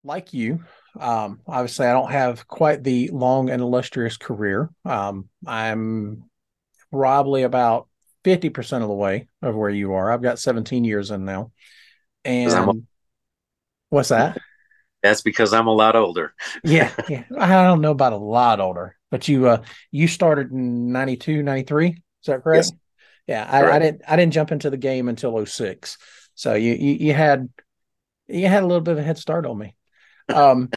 like you, obviously, I don't have quite the long and illustrious career. I'm probably about 50% of the way of where you are. I've got 17 years in now. Because I'm And what's that? that's because I'm a lot older. Yeah, yeah. I don't know about a lot older, but you started in 92, 93. Is that correct? Yes, Yeah, I correct. didn't jump into the game until '06. So you had a little bit of a head start on me. Um,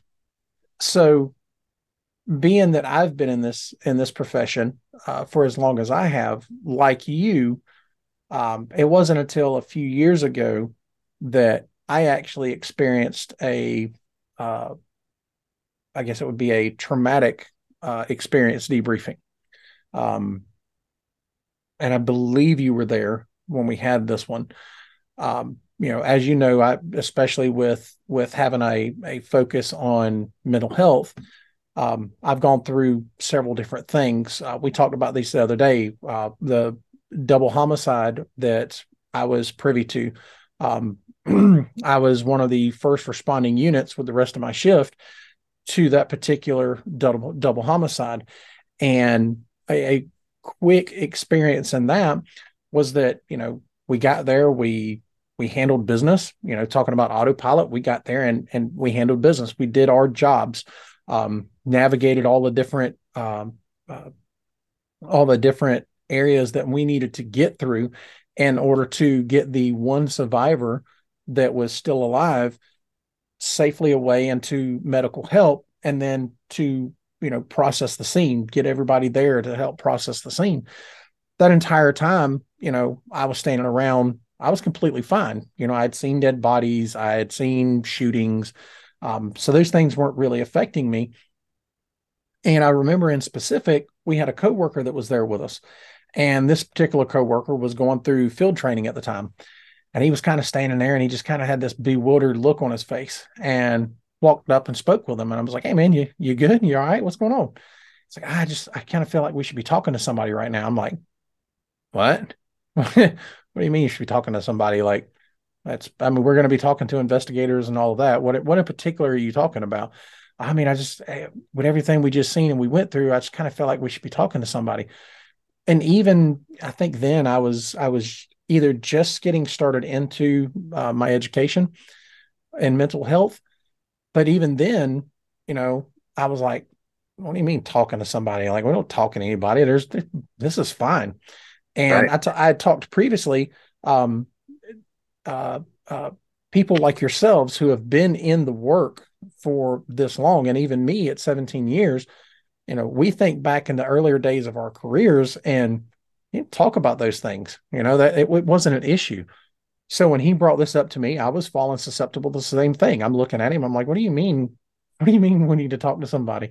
so being that I've been in this profession for as long as I have, like you, it wasn't until a few years ago that I actually experienced uh, I guess it would be a traumatic experience debriefing. Um, and I believe you were there when we had this one. As you know, especially with having a focus on mental health, I've gone through several different things. We talked about these the other day. The double homicide that I was privy to. Um, I was one of the first responding units with the rest of my shift to that particular double homicide, and a quick experience in that was that we got there, we handled business, talking about autopilot. We got there and we handled business. We did our jobs, navigated uh, all the different areas that we needed to get through in order to get the one survivor that was still alive safely away into medical help, and then to process the scene, get everybody there to help process the scene. That entire time, I was standing around. I was completely fine. I'd seen dead bodies, I had seen shootings, so those things weren't really affecting me. And I remember in specific, we had a coworker that was there with us, and this particular coworker was going through field training at the time, and he was kind of standing there, and he just kind of had this bewildered look on his face, and walked up and spoke with him. And I was like, "Hey man, you good? You all right? What's going on?" It's like, I kind of feel like we should be talking to somebody right now. I'm like, what? What do you mean you should be talking to somebody? Like, I mean, we're going to be talking to investigators and all of that. What in particular are you talking about? I mean, with everything we just seen and we went through, I just kind of felt like we should be talking to somebody. And even I think then I was either just getting started into my education in mental health, but even then, you know, I was like, what do you mean talking to somebody? Like, we don't talk to anybody. This is fine. And Right. I had talked previously, um, uh, uh, people like yourselves who have been in the work for this long, and even me at 17 years, we think back in the earlier days of our careers and talk about those things, that it wasn't an issue. So when he brought this up to me, I was falling susceptible to the same thing. I'm looking at him. I'm like, what do you mean? What do you mean we need to talk to somebody?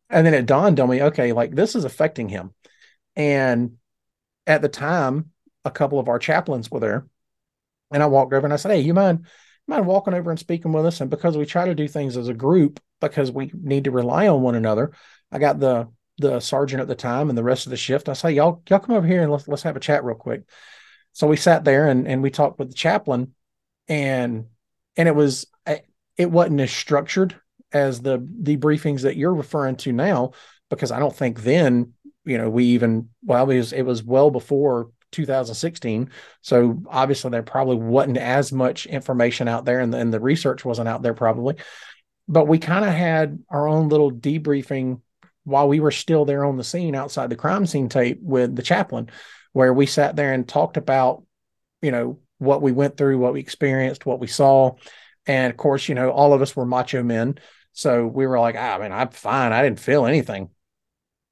And then it dawned on me, okay, like this is affecting him. And at the time, a couple of our chaplains were there, and I walked over and I said, "Hey, you mind walking over and speaking with us?" And because we try to do things as a group, because we need to rely on one another, I got the sergeant at the time and the rest of the shift. I say, y'all come over here and let's have a chat real quick. So we sat there and we talked with the chaplain, and it wasn't as structured as the debriefings that you're referring to now, because I don't think then, we even, well, it was well before 2016. So obviously there probably wasn't as much information out there, and the research wasn't out there probably. But we kind of had our own little debriefing while we were still there on the scene outside the crime scene tape with the chaplain, where we sat there and talked about, what we went through, what we experienced, what we saw. And of course, all of us were macho men. So we were like, I mean, I'm fine. I didn't feel anything.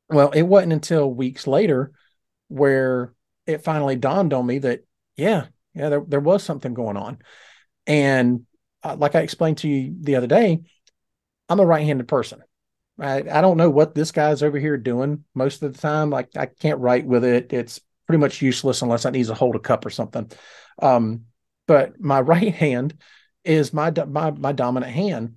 Well, it wasn't until weeks later where it finally dawned on me that, yeah, yeah, there was something going on. And like I explained to you the other day, I'm a right-handed person. I don't know what this guy's over here doing most of the time. Like, I can't write with it. It's pretty much useless unless I need to hold a cup or something. Um, but my right hand is my dominant hand.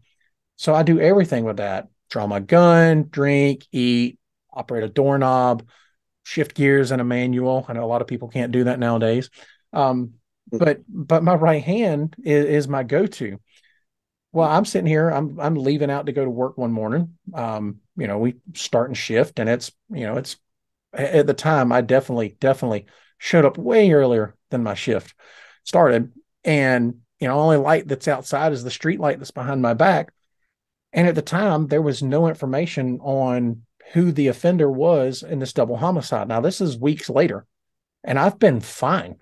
So I do everything with that. Draw my gun, drink, eat, operate a doorknob, shift gears in a manual. I know a lot of people can't do that nowadays. Um, but my right hand is my go-to. Well, I'm sitting here, I'm leaving out to go to work one morning. We start and shift, and it's at the time I definitely showed up way earlier than my shift started. And only light that's outside is the street light that's behind my back. And at the time, there was no information on who the offender was in this double homicide. Now, this is weeks later, and I've been fine.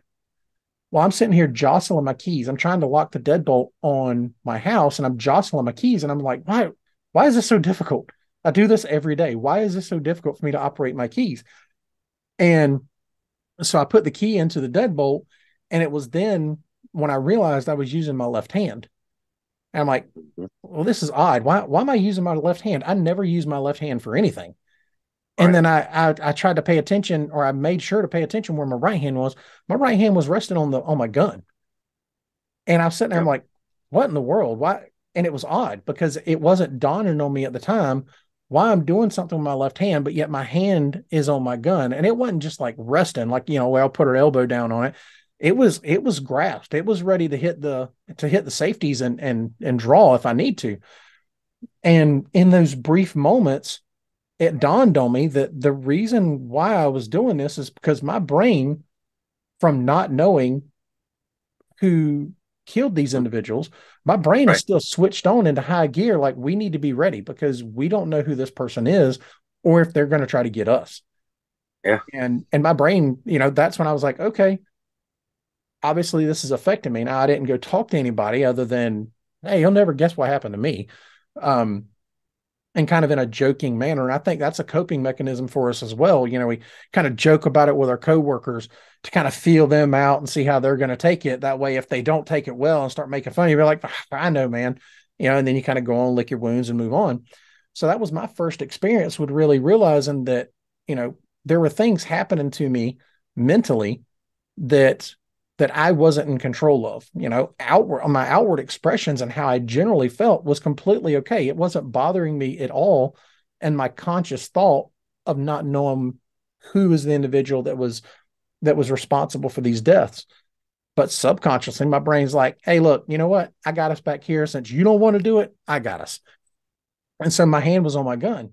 Well, I'm sitting here jostling my keys. I'm trying to lock the deadbolt on my house, and I'm jostling my keys, and I'm like, why is this so difficult? I do this every day. Why is this so difficult for me to operate my keys? And so I put the key into the deadbolt, and it was then when I realized I was using my left hand. And I'm like, well, this is odd. Why am I using my left hand? I never use my left hand for anything. And Right. then I tried to pay attention, or I made sure to pay attention where my right hand was. My right hand was resting on my gun. And I was sitting there, I'm Yep. like, what in the world? Why? And it was odd because it wasn't dawning on me at the time why I'm doing something with my left hand, but yet my hand is on my gun. And it wasn't just like resting, like, where I'll put her elbow down on it. It was grasped. It was ready to hit the safeties and draw if I need to. And in those brief moments, it dawned on me that the reason why I was doing this is because my brain, from not knowing who killed these individuals, my brain is Right. still switched on into high gear. Like, we need to be ready because we don't know who this person is or if they're going to try to get us. Yeah. And my brain, that's when I was like, okay, obviously this is affecting me. Now, I didn't go talk to anybody other than, hey, you'll never guess what happened to me. Um, and kind of in a joking manner. And I think that's a coping mechanism for us as well. We kind of joke about it with our coworkers to kind of feel them out and see how they're going to take it. That way, if they don't take it well and start making fun, you're like, I know, man. And then you kind of go on, lick your wounds and move on. So that was my first experience with really realizing that, there were things happening to me mentally that I wasn't in control of. Outward, my outward expressions and how I generally felt was completely okay. It wasn't bothering me at all. And my conscious thought of not knowing who is the individual that was responsible for these deaths. But subconsciously, my brain's like, hey, look, you know what? I got us back here. Since you don't want to do it, I got us. And so my hand was on my gun.